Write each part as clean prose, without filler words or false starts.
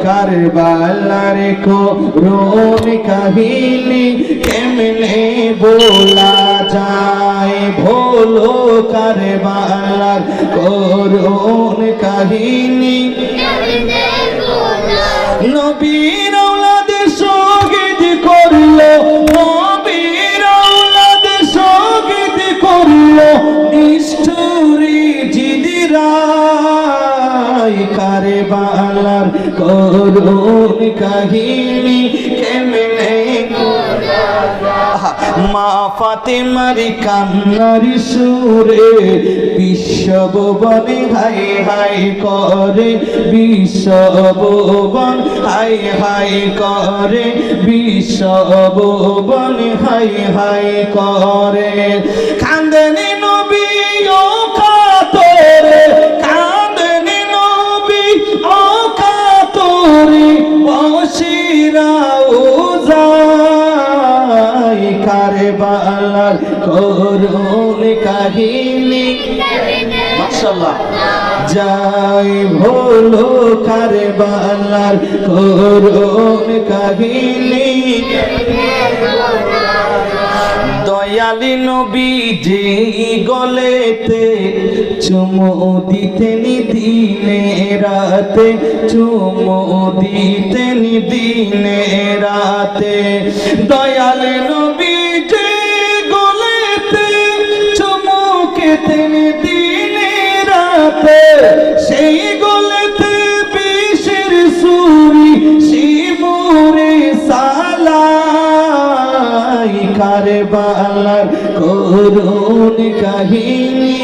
কারবালার করুণ কাহিনী কেমনে বলা যায়, ভোলো কারবালার করুণ কাহিনী নবীর আওলাদ শহীদ করলো, নবীর আওলাদ শহীদ করলো নিষ্ঠুরী জিদিরাই, কারবালার করুণ কাহিনী কেমনে মা ফাতেমার কান্নার সুরে বিশ্বভুবনে হাই হাই করে, বিশ্বভুবন হাই হাই করে, বিশ্বভুবন হাই হাই করে। কান্দনে নবী ও কাতরে, কান্দনে নবী ও কাতরে, বসিরাও যায় কারবালার করুণ কাহিনী মাশাআল্লাহ যাই, ভোলো কারবালার করুণ কাহিনী। দয়ালি নবীজি গলেতে চুমু দিতেন দিনে রাতে, চুমু দিতেন দিনে রাতে, দয়ালি নবীজি গলেতে চুমু খেতেন দিনে রাতে, সেই গলেতে বিষের সুরি শিমুরে সালাই, কারবালার করুণ কাহিনী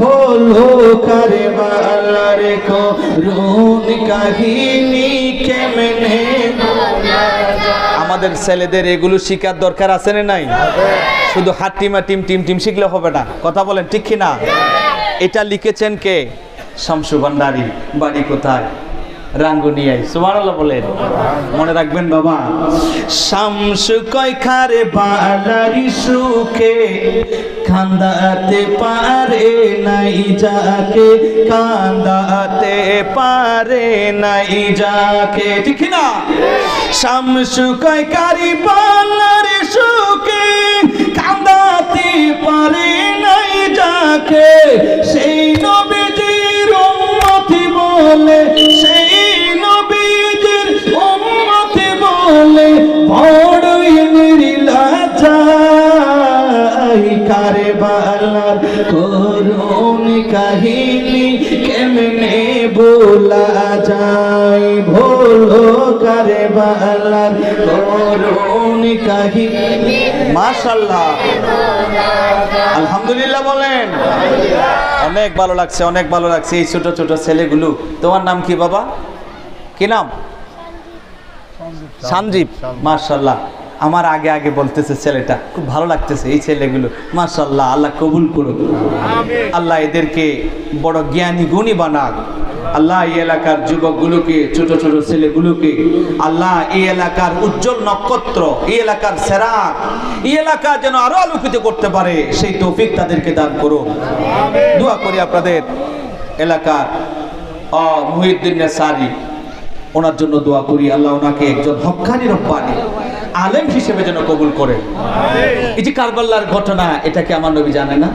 ভোলো কারবালার করুণ কাহিনী কেমনে। আমাদের ছেলেদের এগুলো শিখার দরকার আছে না নাই? শুধু হাট্টিমা টিম টিম টিম শিখলে হবে না, কথা বলেন ঠিক কি না? এটা লিখেছেন কে? শামসু ভান্ডারী। বাড়ি কোথায়? রাঙ্গুনিয়ায়। সুবহানাল্লাহ বলেন, মনে রাখবেন বাবা। শামসু কয় কারবালারি সুখে কান্দাতে পারে নাই যাকে, কান্দাতে পারে নাই যাকে, ঠিক না? শামসু কয় কারবালারি সুখে কান্দাতে পারে নাই যাকে, সেই নবীজির উম্মতি বলে, সেই নবীজির উম্মতি বলে বড়ই নির্লজ্জাই, কারবালার করুণ কাহিনী কেমনে বলা যায়, ভোলো কারবালার করুণ কাহিনী। মাশাআল্লাহ, আলহামদুলিল্লাহ বলেন। অনেক ভালো লাগছে, অনেক ভালো লাগছে এই ছোট ছোট ছেলেগুলো। তোমার নাম কি বাবা? কি নাম? সঞ্জীব। মাশাআল্লাহ, আমার আগে আগে বলতেছে ছেলেটা, খুব ভালো লাগতেছে এই ছেলেগুলো। মাশাআল্লাহ, আল্লাহ কবুল করুক, আল্লাহ এদেরকে বড় জ্ঞানী গুণী বানাক। আল্লাহ এই এলাকার যুবকগুলোকে, ছোট ছোট ছেলেগুলোকে আল্লাহ এই এলাকার উজ্জ্বল নক্ষত্র, এই এলাকার সেরা, এই এলাকা যেন আরো আলোকিত করতে পারে সেই তৌফিক তাদেরকে দান করুন। দোয়া করি আপনাদের এলাকার মুহিউদ্দিন নেসারি, ওনার জন্য দোয়া করি আল্লাহ ওনাকে একজন হক্কানি রব্বানি আলেম হিসেবে যেন কবুল করে। এই যে কারবালার ঘটনা, এটা কি আমার নবী জানে না?